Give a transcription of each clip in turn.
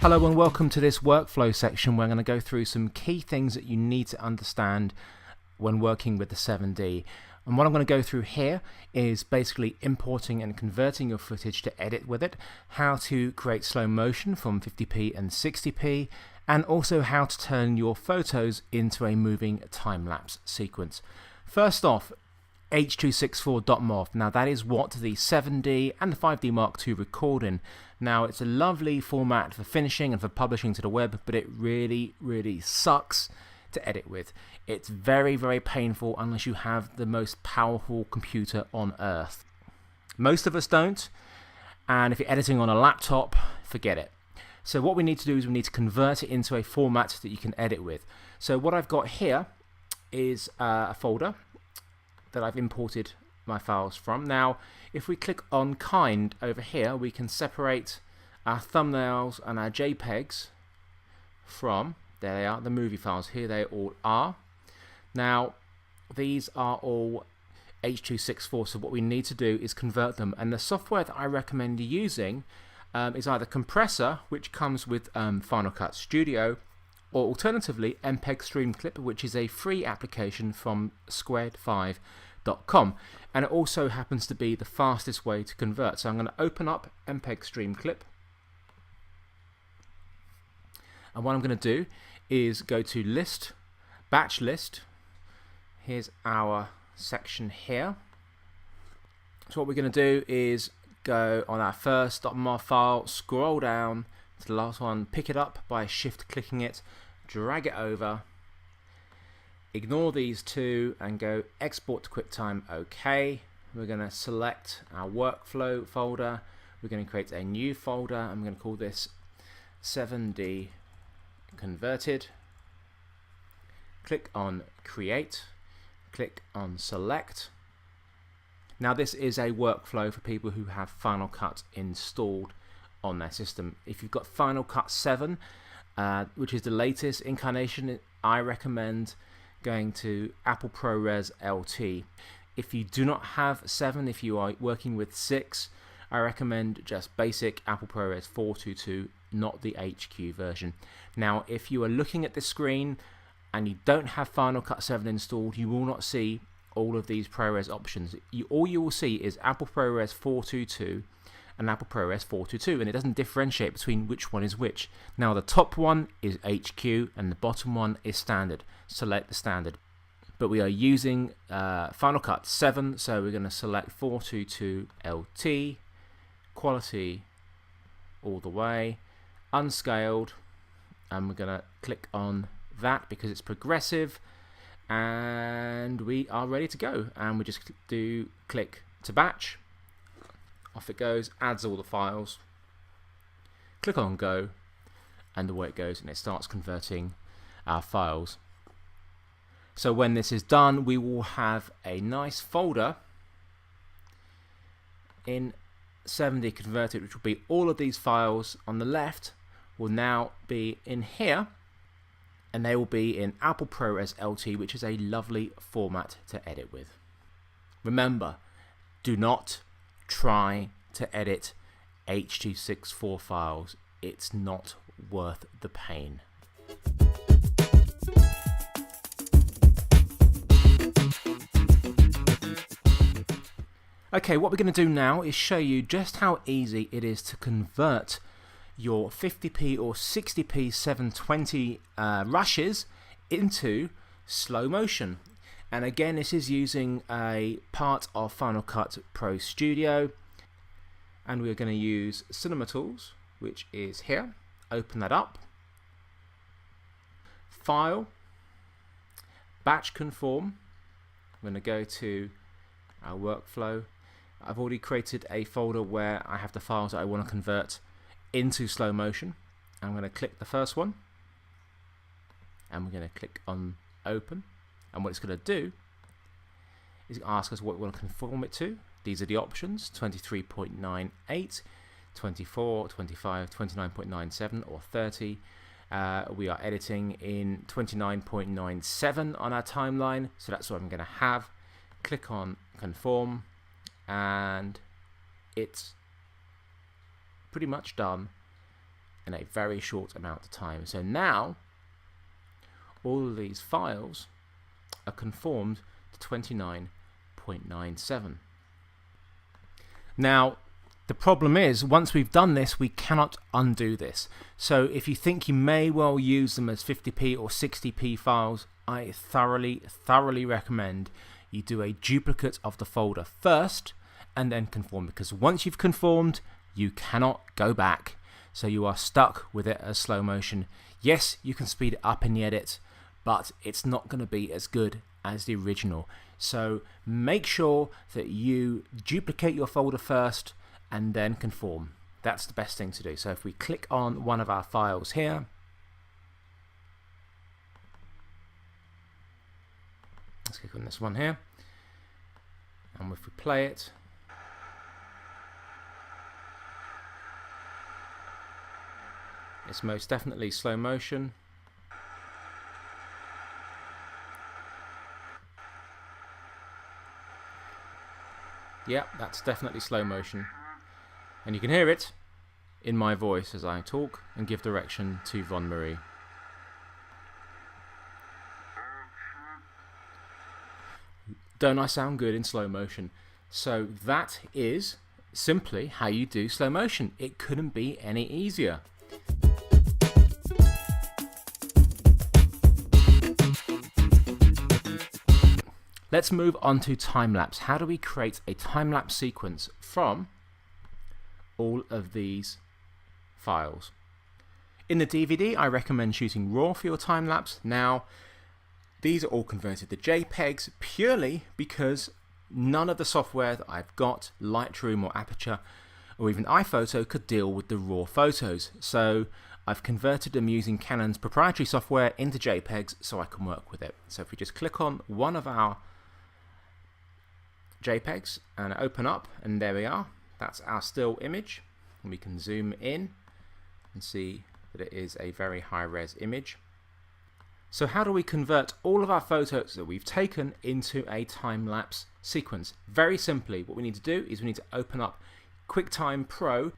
Hello and welcome to this workflow section where I'm going to go through some key things that you need to understand when working with the 7D. And what I'm going to go through here is basically importing and converting your footage to edit with it, how to create slow motion from 50p and 60p, and also how to turn your photos into a moving time-lapse sequence. First off, H.264.MOV. Now that is what the 7D and the 5D Mark II record in. Now it's a lovely format for finishing and for publishing to the web, but it really sucks to edit with. It's very painful unless you have the most powerful computer on earth. Most of us don't, and if you're editing on a laptop, forget it. So what we need to do is we need to convert it into a format that you can edit with. So what I've got here is a folder that I've imported my files from. Now if we click on kind over here, we can separate our thumbnails and our JPEGs from, there they are, the movie files. Here they all are. Now these are all H.264, so what we need to do is convert them, and the software that I recommend using is either Compressor, which comes with Final Cut Studio, or alternatively MPEG Streamclip, which is a free application from squared5.com, and it also happens to be the fastest way to convert. So I'm going to open up MPEG Streamclip, and what I'm going to do is go to List, Batch List. Here's our section here. So what we're going to do is go on our first .mov file, scroll down to the last one, pick it up by shift clicking it, drag it over, ignore these two and go export to QuickTime. OK. We're going to select our workflow folder. We're going to create a new folder. I'm going to call this 7D converted. Click on create, click on select. Now this is a workflow for people who have Final Cut installed on their system. If you've got Final Cut 7, which is the latest incarnation, I recommend going to Apple ProRes LT. If you do not have 7, if you are working with 6, I recommend just basic Apple ProRes 422, not the HQ version. Now if you are looking at this screen and you don't have Final Cut 7 installed, you will not see all of these ProRes options. All you will see is Apple ProRes 422 and Apple ProRes 422, and it doesn't differentiate between which one is which. Now the top one is HQ and the bottom one is standard. Select the standard. But we are using Final Cut 7, so we're going to select 422 LT, quality all the way, unscaled, and we're going to click on that because it's progressive, and we are ready to go. And we just do click to batch. Off it goes, adds all the files, click on go, and away it goes, and it starts converting our files. So when this is done, we will have a nice folder in 7D converted, which will be all of these files on the left will now be in here, and they will be in Apple ProRes LT, which is a lovely format to edit with. Remember, do not try to edit H.264 files. It's not worth the pain. Okay, what we're going to do now is show you just how easy it is to convert your 50p or 60p 720 rushes into slow motion. And again, this is using a part of Final Cut Pro Studio, and we're going to use Cinema Tools, which is here. Open that up, File, Batch Conform. I'm going to go to our workflow. I've already created a folder where I have the files that I want to convert into slow motion. I'm going to click the first one, and we're going to click on Open. And what it's going to do is ask us what we want to conform it to. These are the options: 23.98, 24, 25, 29.97, or 30. We are editing in 29.97 on our timeline, so that's what I'm going to have. Click on Conform, and it's pretty much done. in a very short amount of time. So now all of these files are conformed to 29.97. Now the problem is, once we've done this, we cannot undo this. So if you think you may well use them as 50p or 60p files, I thoroughly recommend you do a duplicate of the folder first and then conform, because once you've conformed, you cannot go back. So you are stuck with it as slow motion. Yes, you can speed it up in the edit, but it's not going to be as good as the original. So make sure that you duplicate your folder first and then conform. That's the best thing to do. So if we click on one of our files here, let's click on this one here, and if we play it, it's most definitely slow motion. Yeah, that's definitely slow motion. And you can hear it in my voice as I talk and give direction to Von Marie. Don't I sound good in slow motion? So that is simply how you do slow motion. It couldn't be any easier. Let's move on to time-lapse. How do we create a time-lapse sequence from all of these files? In the DVD, I recommend shooting RAW for your time-lapse. Now, these are all converted to JPEGs purely because none of the software that I've got, Lightroom or Aperture or even iPhoto, could deal with the RAW photos. So I've converted them using Canon's proprietary software into JPEGs so I can work with it. So if we just click on one of our JPEGs and open up, and there we are. That's our still image, and we can zoom in and see that it is a very high-res image. So how do we convert all of our photos that we've taken into a time-lapse sequence? Very simply, what we need to do is we need to open up QuickTime Pro.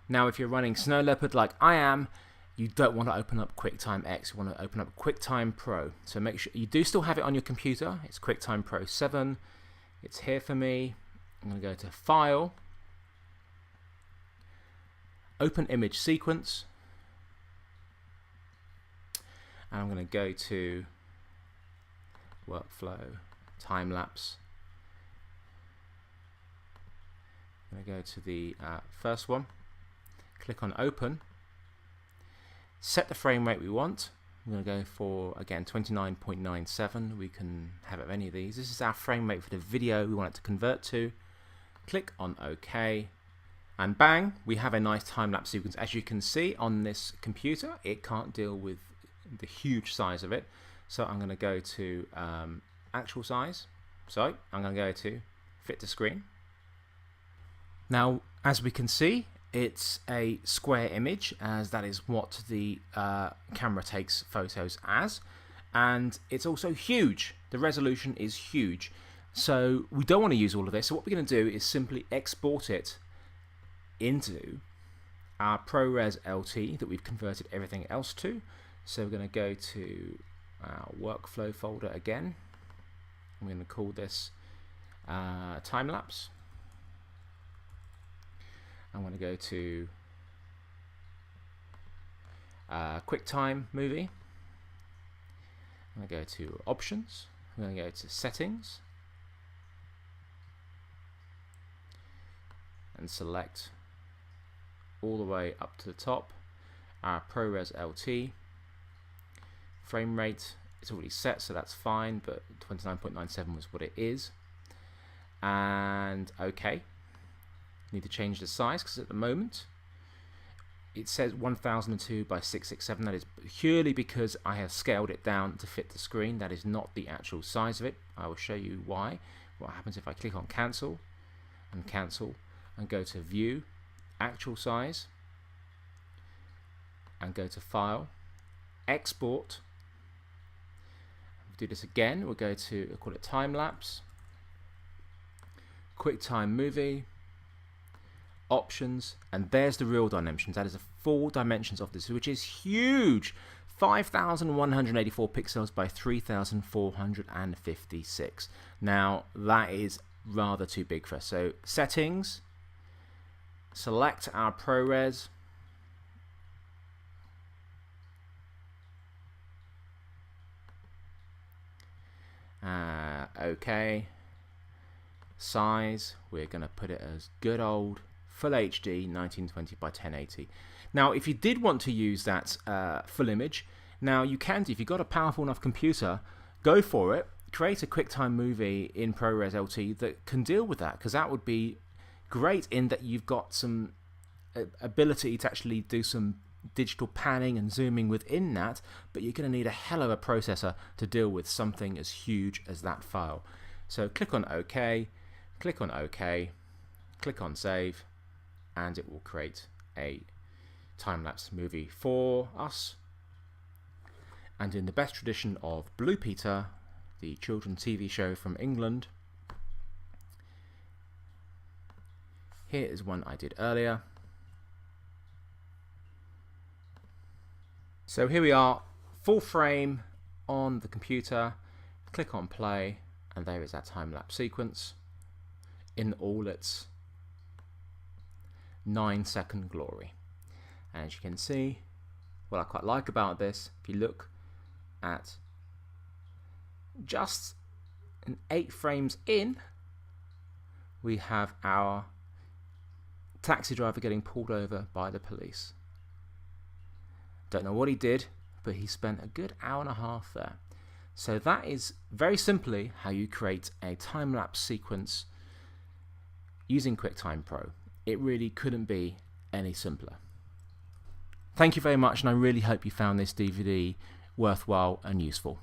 Now if you're running Snow Leopard like I am, you don't want to open up QuickTime X, you want to open up QuickTime Pro. So make sure you do still have it on your computer. It's QuickTime Pro 7. It's here for me. I'm going to go to File, Open Image Sequence, and I'm going to go to Workflow, Time Lapse. I'm going to go to the first one, click on Open, set the frame rate we want. I'm going to go for, again, 29.97. We can have it of any of these. This is our frame rate for the video we want it to convert to. Click on OK, and bang, we have a nice time-lapse sequence. As you can see on this computer, it can't deal with the huge size of it. So I'm going to go to actual size. So I'm going to go to fit to screen. Now, as we can see, it's a square image, as that is what the camera takes photos as, and it's also huge. The resolution is huge, so we don't want to use all of this. So what we're going to do is simply export it into our ProRes LT that we've converted everything else to. So we're going to go to our workflow folder again. I'm going to call this time lapse. I'm going to go to QuickTime Movie. I'm going to go to Options. I'm going to go to Settings and select all the way up to the top our ProRes LT. Frame rate is already set, so that's fine, but 29.97 was what it is. And OK. Need to change the size because at the moment it says 1002 by 667. That is purely because I have scaled it down to fit the screen. That is not the actual size of it. I will show you why. What happens if I click on cancel and go to view, actual size, and go to file, export. Do this again. We'll go to, we'll call it time lapse, QuickTime Movie, options, and there's the real dimensions. That is the full dimensions of this, which is huge. 5,184 pixels by 3,456. Now that is rather too big for us. So settings, select our ProRes, okay, size, we're going to put it as good old Full HD 1920 by 1080. Now if you did want to use that full image, now you can do. If you've got a powerful enough computer, go for it. Create a QuickTime movie in ProRes LT that can deal with that, because that would be great in that you've got some ability to actually do some digital panning and zooming within that, but you're going to need a hell of a processor to deal with something as huge as that file. So click on OK, click on OK, click on Save, and it will create a time-lapse movie for us. And in the best tradition of Blue Peter, the children's TV show from England, here is one I did earlier. So here we are, full frame on the computer. Click on play, and there is our time-lapse sequence in all its 9-second glory. And as you can see, what I quite like about this, if you look at just 8 frames in, we have our taxi driver getting pulled over by the police. Don't know what he did, but he spent a good hour and a half there. So that is very simply how you create a time-lapse sequence using QuickTime Pro. It really couldn't be any simpler. Thank you very much, and I really hope you found this DVD worthwhile and useful.